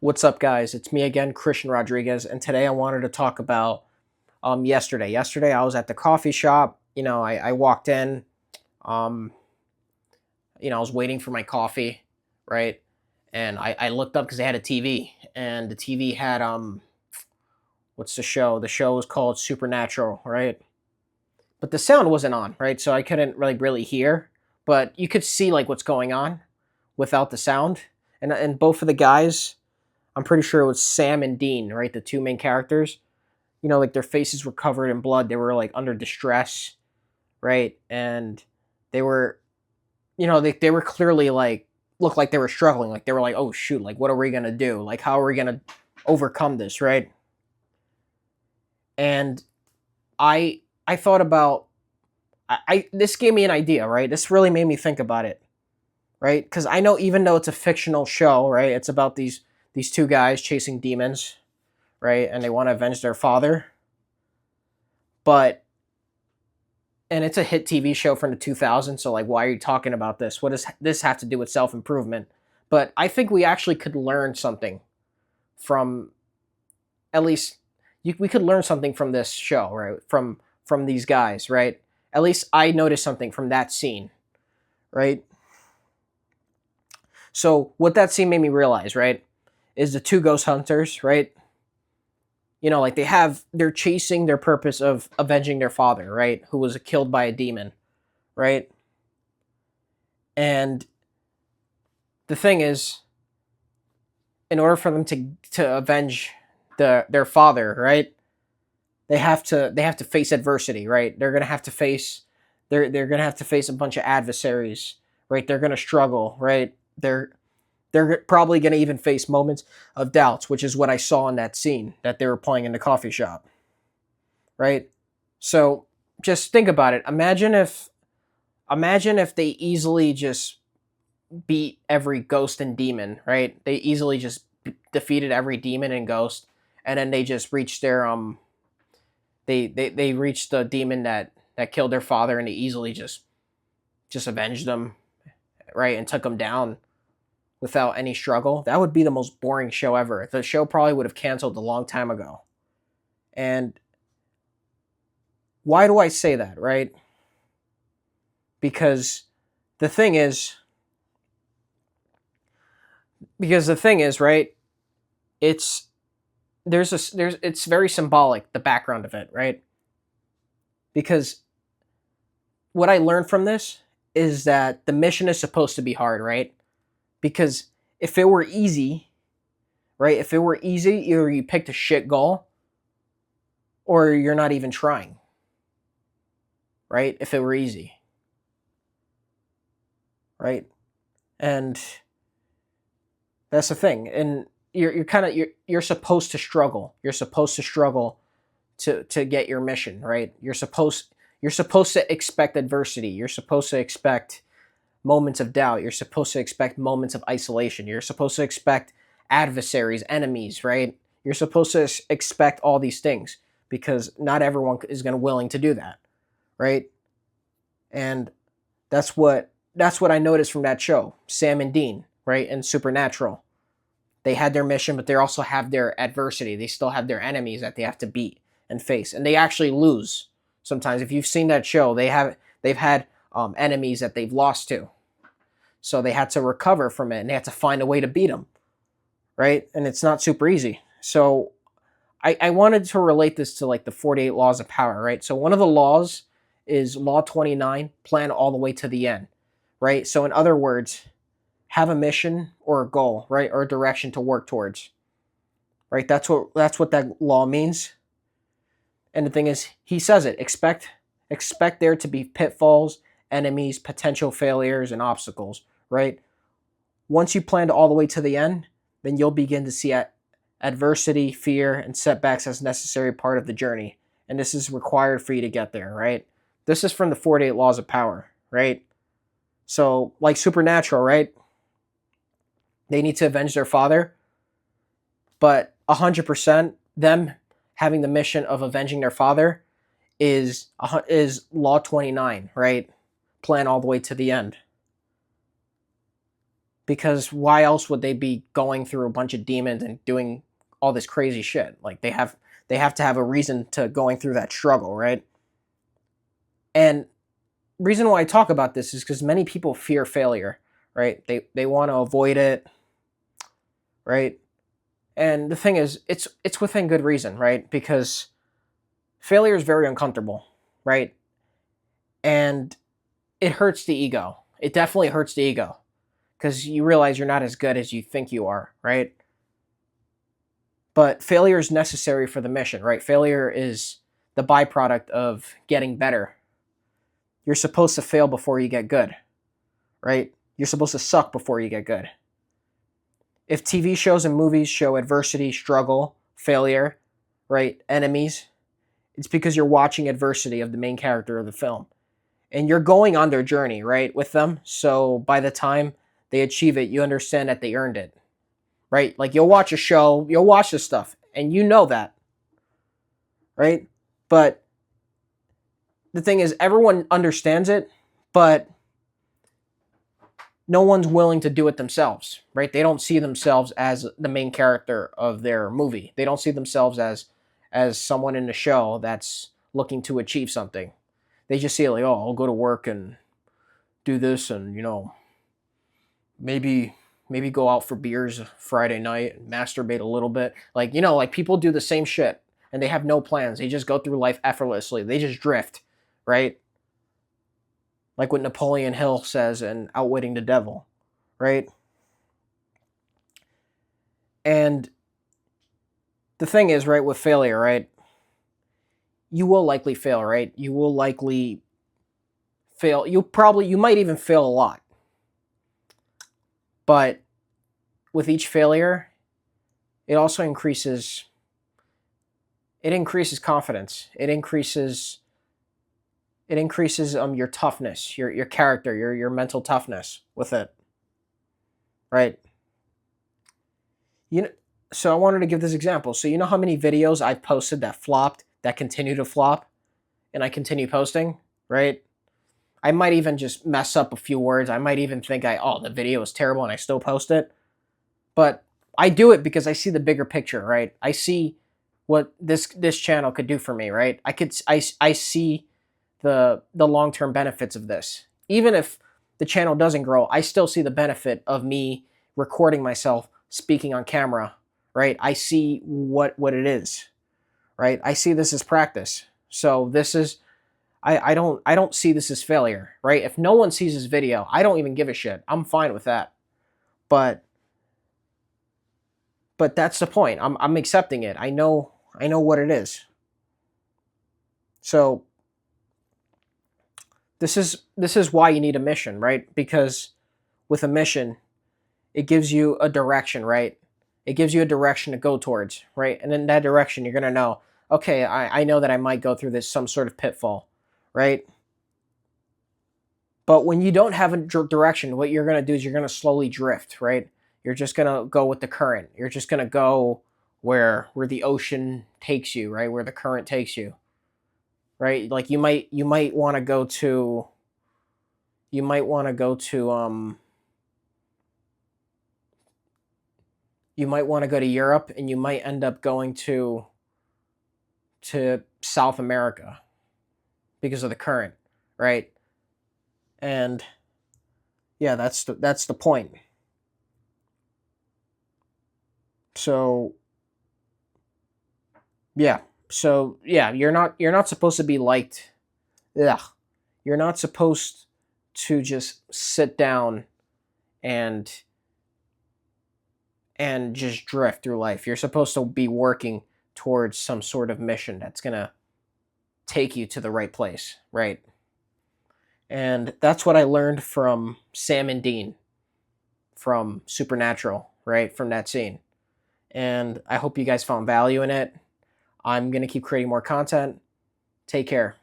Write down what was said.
What's up, guys? It's me again, Christian Rodriguez, and today I wanted to talk about yesterday. Yesterday, I was at the coffee shop. I walked in. Um, I was waiting for my coffee, right? And I looked up because they had a TV, and the TV had what's the show? The show was called Supernatural, right? But the sound wasn't on, right? So I couldn't really hear, but you could see like what's going on without the sound. And both of the guys, I'm pretty sure it was Sam and Dean, right? The two main characters. Like their faces were covered in blood. They were like under distress, right? And they were, they were clearly like, looked like they were struggling. Like they were like, oh shoot, like what are we gonna do? Like how are we gonna overcome this, right? And I thought about, this gave me an idea, right? This really made me think about it, right? Because I know even though it's a fictional show, right? It's about these two guys chasing demons, right? And they want to avenge their father, but and it's a hit TV show from the 2000s. So like, why are you talking about this? What does this have to do with self improvement? But I think we actually could learn something from, at least we could learn something from this show, right? From these guys, right? At least I noticed something from that scene, right? So what that scene made me realize, right, is the two ghost hunters, right? Like they're chasing their purpose of avenging their father, right? Who was killed by a demon, right? And the thing is, in order for them to avenge their father, right? They have to face adversity, right? They're gonna have to face a bunch of adversaries, right? They're gonna struggle, right? They're probably gonna even face moments of doubts, which is what I saw in that scene that they were playing in the coffee shop, right? So just think about it. Imagine if they easily just beat every ghost and demon, right? They easily just defeated every demon and ghost, and then they just reached their they reached the demon that killed their father, and they easily just avenged them, right, and took them down without any struggle. That would be the most boring show ever. The show probably would have canceled a long time ago. And why do I say that, right? Because the thing is, right, it's there's it's very symbolic, the background of it, right? Because what I learned from this is that the mission is supposed to be hard, right? Because if it were easy, right? If it were easy, either you picked a shit goal or you're not even trying, right? If it were easy, right? And that's the thing. And you're supposed to struggle. You're supposed to struggle to get your mission, right? You're supposed to expect adversity. You're supposed to expect moments of doubt. You're supposed to expect moments of isolation. You're supposed to expect adversaries, enemies, right? You're supposed to expect all these things because not everyone is going to willing to do that, right? And that's what I noticed from that show, Sam and Dean, right? And Supernatural. They had their mission, but they also have their adversity. They still have their enemies that they have to beat and face, and they actually lose sometimes. If you've seen that show, they've had enemies that they've lost to, so they had to recover from it, and they had to find a way to beat them, right? And it's not super easy. So I wanted to relate this to like the 48 laws of power, right? So one of the laws is Law 29, plan all the way to the end, right? So in other words, have a mission or a goal, right? Or a direction to work towards, right? That's what that law means. And the thing is, he says it, expect there to be pitfalls, enemies, potential failures, and obstacles, right? Once you plan all the way to the end, then you'll begin to see adversity, fear, and setbacks as necessary part of the journey. And this is required for you to get there, right? This is from the 48 Laws of Power, right? So, like Supernatural, right? They need to avenge their father, but 100% them having the mission of avenging their father is Law 29, right? Plan all the way to the end. because why else would they be going through a bunch of demons and doing all this crazy shit? Like they have to have a reason to going through that struggle, right? And reason why I talk about this is because many people fear failure, right? They want to avoid it, right? And the thing is, it's within good reason, right? Because failure is very uncomfortable, right? And it hurts the ego. It definitely hurts the ego because you realize you're not as good as you think you are, right? But failure is necessary for the mission, right? Failure is the byproduct of getting better. You're supposed to fail before you get good, right? You're supposed to suck before you get good. If TV shows and movies show adversity, struggle, failure, right, enemies, it's because you're watching adversity of the main character of the film. And you're going on their journey, right, with them. So by the time they achieve it, you understand that they earned it, right? Like you'll watch a show, you'll watch this stuff, and you know that, right? But the thing is, everyone understands it, but no one's willing to do it themselves, right? They don't see themselves as the main character of their movie. They don't see themselves as someone in the show that's looking to achieve something. They just see it like, oh, I'll go to work and do this, and maybe go out for beers Friday night and masturbate a little bit. Like, like people do the same shit and they have no plans. They just go through life effortlessly. They just drift, right? Like what Napoleon Hill says in Outwitting the Devil, right? And the thing is, right, with failure, right? You will likely fail, right? You will likely fail. You might even fail a lot. But with each failure, it also increases confidence. It increases your toughness, your character, your mental toughness with it. Right? You know, so I wanted to give this example. So you know how many videos I've posted that flopped, that continue to flop, and I continue posting, right? I might even just mess up a few words. I might even think the video is terrible and I still post it. But I do it because I see the bigger picture, right? I see what this channel could do for me, right? I see the long-term benefits of this. Even if the channel doesn't grow, I still see the benefit of me recording myself speaking on camera, right? I see what it is, right? I see this as practice. So this is I don't see this as failure, right? If no one sees this video, I don't even give a shit. I'm fine with that. But that's the point. I'm accepting it. I know what it is. So this is why you need a mission, right? Because with a mission, it gives you a direction, right? It gives you a direction to go towards, right? And in that direction, you're gonna know, okay, I know that I might go through this some sort of pitfall, right? But when you don't have a direction, what you're gonna do is you're gonna slowly drift, right? You're just gonna go with the current. You're just gonna go where the ocean takes you, right? Where the current takes you, right? Like you might want to go to you might want to go to you might want to go to Europe, and you might end up going to South America because of the current, right? And yeah, that's the point. So yeah, you're not supposed to be liked. Ugh. You're not supposed to just sit down and just drift through life. You're supposed to be working towards some sort of mission that's going to take you to the right place, right? And that's what I learned from Sam and Dean from Supernatural, right? From that scene. And I hope you guys found value in it. I'm going to keep creating more content. Take care.